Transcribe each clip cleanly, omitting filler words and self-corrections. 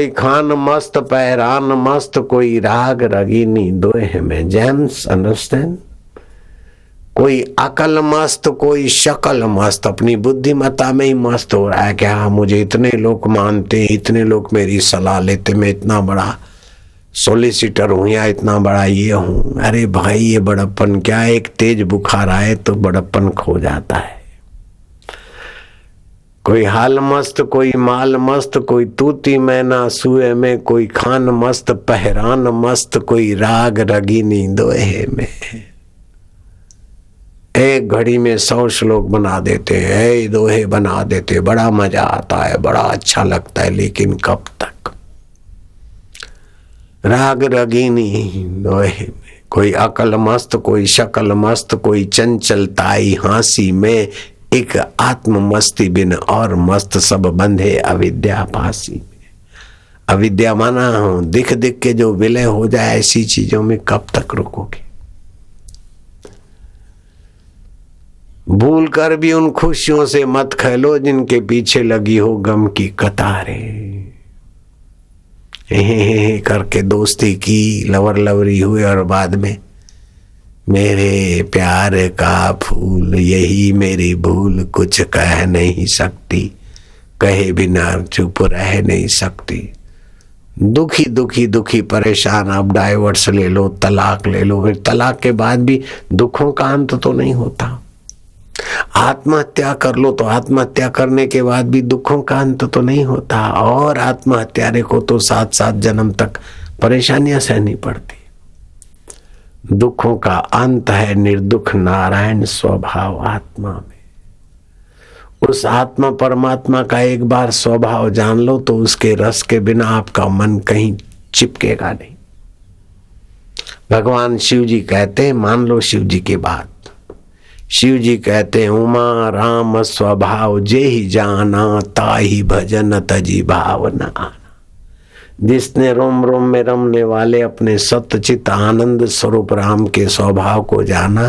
कोई खान मस्त पहरान मस्त, कोई राग रगीनी दोहे में। James understand? कोई अकल मस्त, कोई शकल मस्त, अपनी बुद्धिमत्ता में ही मस्त हो रहा है कि हाँ मुझे इतने लोग मानते, इतने लोग मेरी सलाह लेते, मैं इतना बड़ा सोलिसिटर हूं या इतना बड़ा ये हूं। अरे भाई ये बड़प्पन क्या, एक तेज बुखार आए तो बड़प्पन खो जाता है। कोई हाल मस्त, कोई माल मस्त, कोई तूती मैना सुए में, कोई खान मस्त पहरान मस्त, कोई राग रगीनी दोहे में। एक घड़ी में 100 श्लोक बना देते हैं, दोहे बना देते, बड़ा मजा आता है, बड़ा अच्छा लगता है, लेकिन कब तक? राग रगीनी दोहे में। कोई अकल मस्त, कोई शकल मस्त, कोई चंचलताई हांसी में, एक आत्म मस्ती बिन और मस्त, सब बंधे अविद्या फांसी में। अविद्या माना हो दिख दिख के जो विलय हो जाए, ऐसी चीजों में कब तक रुकोगे? भूल कर भी उन खुशियों से मत खेलो जिनके पीछे लगी हो गम की कतारें। करके दोस्ती की, लवर लवरी हुए और बाद में मेरे प्यार का फूल यही मेरी भूल, कुछ कह नहीं सकती, कहे बिना चुप रह नहीं सकती। दुखी दुखी दुखी परेशान, अब डाइवर्स ले लो, तलाक ले लो, फिर तलाक के बाद भी दुखों का अंत तो नहीं होता। आत्महत्या कर लो तो आत्महत्या करने के बाद भी दुखों का अंत तो नहीं होता, और आत्महत्यारे को तो 7-7 जन्म तक परेशानियां सहनी पड़ती। दुखों का अंत है निर्दुख नारायण स्वभाव आत्मा में। उस आत्मा परमात्मा का एक बार स्वभाव जान लो तो उसके रस के बिना आपका मन कहीं चिपकेगा नहीं। भगवान शिव जी कहते हैं, मान लो शिव जी की बात, शिव जी कहते हैं उमा राम स्वभाव जे ही जाना, ताही भजन तजी भावना। जिसने रोम रोम में रमने वाले अपने सत्यचित आनंद स्वरूप राम के स्वभाव को जाना,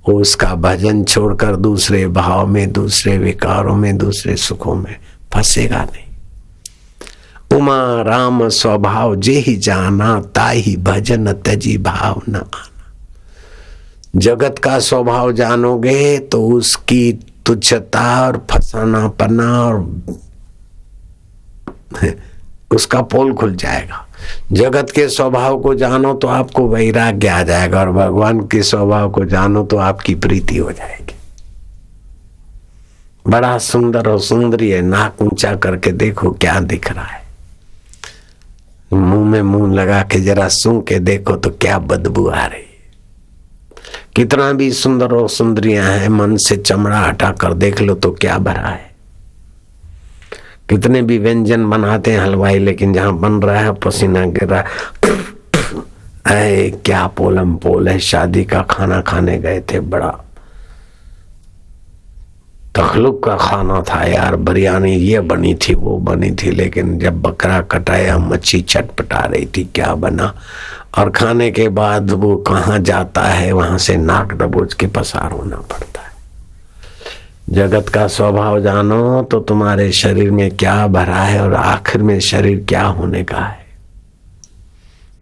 वो उसका भजन छोड़कर दूसरे भाव में, दूसरे विकारों में, दूसरे सुखों में फंसेगा नहीं। उमा राम स्वभाव जे ही जाना, ताही भजन तजी भावना आना। जगत का स्वभाव जानोगे तो उसकी तुच्छता और फसानापना और उसका पोल खुल जाएगा। जगत के स्वभाव को जानो तो आपको वैराग्य आ जाएगा, और भगवान के स्वभाव को जानो तो आपकी प्रीति हो जाएगी। बड़ा सुंदर और सुंदरी है, नाक ऊंचा करके देखो क्या दिख रहा है। मुंह में मुंह लगा के जरा सूंघ के देखो तो क्या बदबू आ रही है। कितना भी सुंदर और सुंदरियां हैं, मन से चमड़ा हटा कर देख लो तो क्या भरा है। कितने भी व्यंजन बनाते हैं हलवाई, लेकिन जहां बन रहा है पसीना गिर रहा है। क्या पोलम पोल है। शादी का खाना खाने गए थे, बड़ा तखलुक का खाना था यार, बिरयानी ये बनी थी वो बनी थी, लेकिन जब बकरा कटाया मच्छी चटपटा रही थी, क्या बना। और खाने के बाद वो कहाँ जाता है, वहां से नाक दबोच के पसार होना पड़ता है। जगत का स्वभाव जानो तो तुम्हारे शरीर में क्या भरा है और आखिर में शरीर क्या होने का है।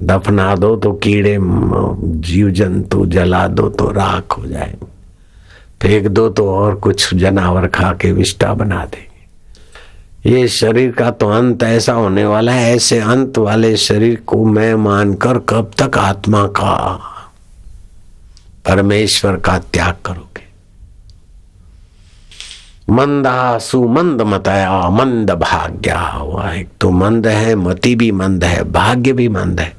दफना दो तो कीड़े जीव जंतु, जला दो तो राख हो जाए, फेंक दो तो और कुछ जानवर खा के विष्टा बना देंगे। ये शरीर का तो अंत ऐसा होने वाला है। ऐसे अंत वाले शरीर को मैं मानकर कब तक आत्मा का, परमेश्वर का त्याग करोगे। मंदासु मंद मतया मंद भाग्या। हुआ एक तो मंद है, मति भी मंद है, भाग्य भी मंद है।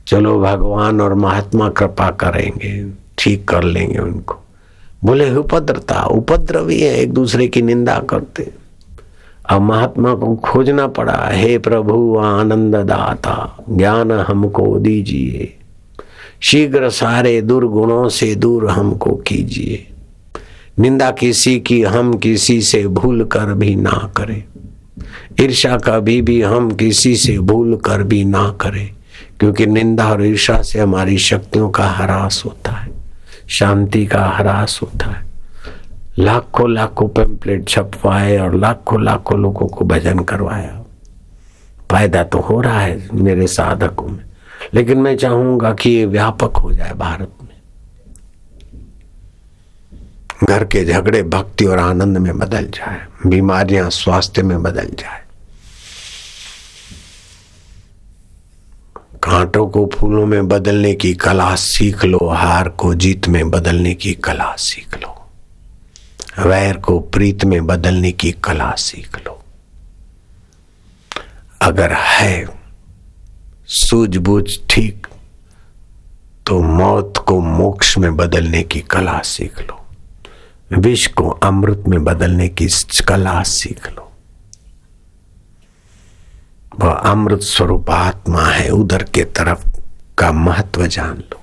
चलो भगवान और महात्मा कृपा करेंगे, ठीक कर लेंगे उनको। बोले उपद्रता, उपद्रवी है, एक दूसरे की निंदा करते। अब महात्मा को खोजना पड़ा, हे प्रभु आनंद दाता ज्ञान हमको दीजिए, शीघ्र सारे दुर्गुणों से दूर हमको कीजिए। निंदा किसी की हम किसी से भूल कर भी ना करें, ईर्ष्या कभी भी हम किसी से भूल कर भी ना करें, क्योंकि निंदा और ईर्ष्या से हमारी शक्तियों का ह्रास होता है, शांति का ह्रास होता है। लाखों लाखों पैम्पलेट छपवाए और लाखों लाखों लोगों को भजन करवाया, फायदा तो हो रहा है मेरे साधकों में, लेकिन मैं चाहूंगा कि ये व्यापक हो जाए भारत में। घर के झगड़े भक्ति और आनंद में बदल जाए, बीमारियां स्वास्थ्य में बदल जाए, कांटों को फूलों में बदलने की कला सीख लो, हार को जीत में बदलने की कला सीख लो, वैर को प्रीत में बदलने की कला सीख लो। अगर है सूझबूझ ठीक तो मौत को मोक्ष में बदलने की कला सीख लो, विष को अमृत में बदलने की कला सीख लो। वह अमृत स्वरूप आत्मा है, उधर के तरफ का महत्व जान लो।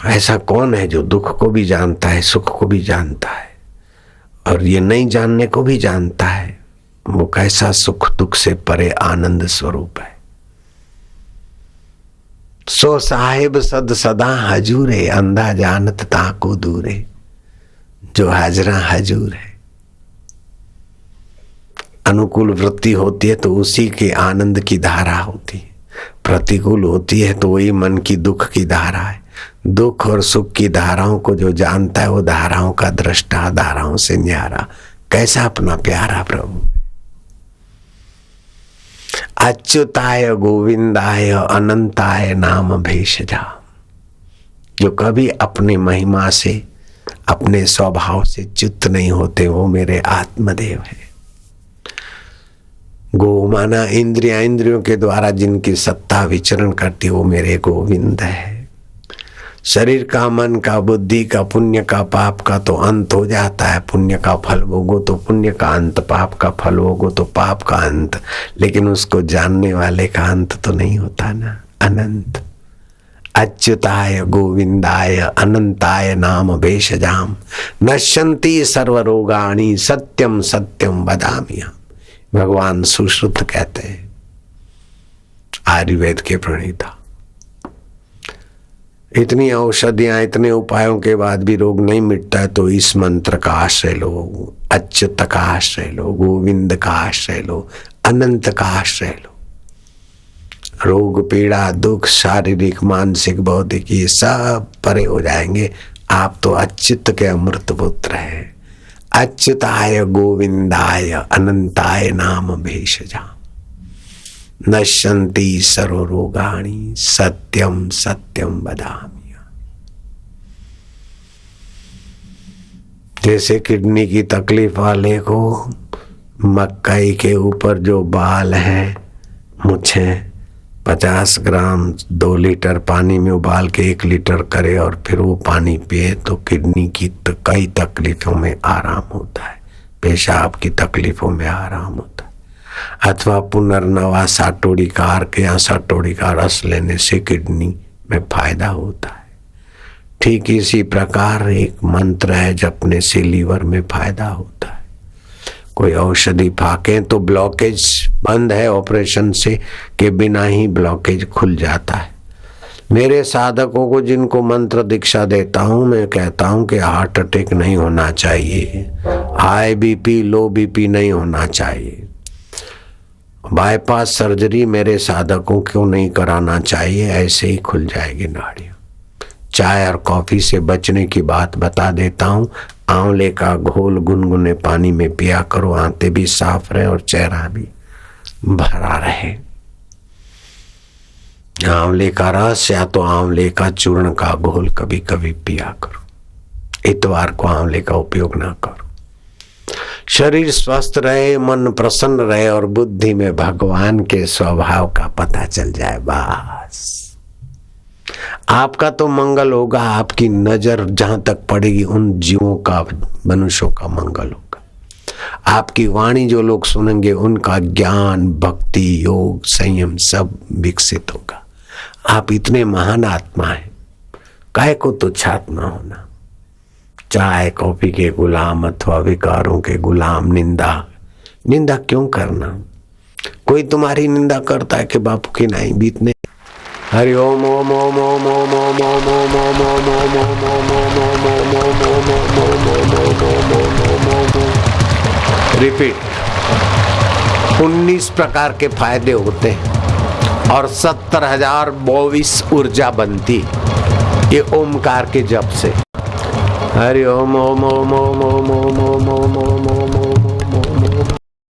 ऐसा कौन है जो दुख को भी जानता है, सुख को भी जानता है, और ये नहीं जानने को भी जानता है? वो कैसा सुख दुख से परे आनंद स्वरूप है। सो साहिब सद सदा हजूरे, अंधा जानत ताको दूरे। जो हाजरा हजूर है, अनुकूल वृत्ति होती है तो उसी के आनंद की धारा होती है, प्रतिकूल होती है तो वही मन की दुख की धारा है। दुख और सुख की धाराओं को जो जानता है वो धाराओं का दृष्टा, धाराओं से न्यारा। कैसा अपना प्यारा प्रभु। अच्युताय गोविंदाय अनंताय नाम भेषजा। जो कभी अपनी महिमा से, अपने स्वभाव से च्युत नहीं होते, वो मेरे आत्मदेव है। गो माना इंद्रिया, इंद्रियों के द्वारा जिनकी सत्ता विचरण करती, वो मेरे गोविंद है। शरीर का, मन का, बुद्धि का, पुण्य का, पाप का तो अंत हो जाता है। पुण्य का फल भोगो तो पुण्य का अंत, पाप का फल भोगो तो पाप का अंत, लेकिन उसको जानने वाले का अंत तो नहीं होता ना, अनंत। अच्युताय गोविंदाय अनंताय नाम भेषजाम, नश्यन्ति सर्वरोगाणि सत्यम सत्यम वदाम्यहम्। भगवान सुश्रुत कहते हैं, आयुर्वेद के प्रणेता। इतनी औषधियां, इतने उपायों के बाद भी रोग नहीं मिटता है तो इस मंत्र का आश्रय लो, अच्युत का आश्रय लो, गोविंद का आश्रय लो, अनंत का आश्रय लो। रोग पीड़ा दुख शारीरिक मानसिक बौद्धिक ये सब परे हो जाएंगे। आप तो अच्युत के अमृत पुत्र हैं। अच्युताय गोविंदाय अनंताय नाम भेषजा, नश्यन्ति सर्वरोगाणि सत्यम सत्यम वदामि। जैसे किडनी की तकलीफ वाले को मकई के ऊपर जो बाल है, मुझे 50 ग्राम 2 लीटर पानी में उबाल के 1 लीटर करे और फिर वो पानी पिए तो किडनी की कई तकलीफों में आराम होता है, पेशाब की तकलीफों में आराम होता है। अथवा पुनर्नवा साटोड़िकार के या साटोड़ी का रस लेने से किडनी में फायदा होता है। ठीक इसी प्रकार एक मंत्र है जपने से लीवर में फायदा होता है। कोई औषधि फाके तो ब्लॉकेज बंद है ऑपरेशन से के बिना ही ब्लॉकेज खुल जाता है। मेरे साधकों को जिनको मंत्र दीक्षा देता हूं, मैं कहता हूं कि हार्ट अटैक नहीं होना चाहिए, हाई बीपी लो बीपी नहीं होना चाहिए, बाईपास सर्जरी मेरे साधकों को नहीं कराना चाहिए, ऐसे ही खुल जाएगी नाड़ियां। चाय और कॉफी से बचने की बात बता देता हूं। आंवले का घोल गुनगुने पानी में पिया करो, आंतें भी साफ रहे और चेहरा भी भरा रहे। आंवले का रस या तो आंवले का चूर्ण का घोल कभी कभी पिया करो। इतवार को आंवले का उपयोग ना करो। शरीर स्वस्थ रहे, मन प्रसन्न रहे और बुद्धि में भगवान के स्वभाव का पता चल जाए, बस आपका तो मंगल होगा। आपकी नजर जहां तक पड़ेगी उन जीवों का, मनुष्यों का मंगल होगा। आपकी वाणी जो लोग सुनेंगे उनका ज्ञान भक्ति योग संयम सब विकसित होगा। आप इतने महान आत्मा हैं, काहे को तुच्छात ना होना। चाय कॉफी के गुलाम अथवा विकारों के गुलाम, निंदा क्यों करना। कोई तुम्हारी निंदा करता है कि बापू की नहीं बीतने। हरि ओम ओम ओम ओम ओम ओम ओम ओम ओम ओम ओम ओम ओम ओम ओम ओम। रिपीट। 19 प्रकार के फायदे होते हैं और 70,022 ऊर्जा बनती ये ओमकार के जप से। हरि ओम ओम ओम ओम ओम ओम ओम ओम ओम ओम।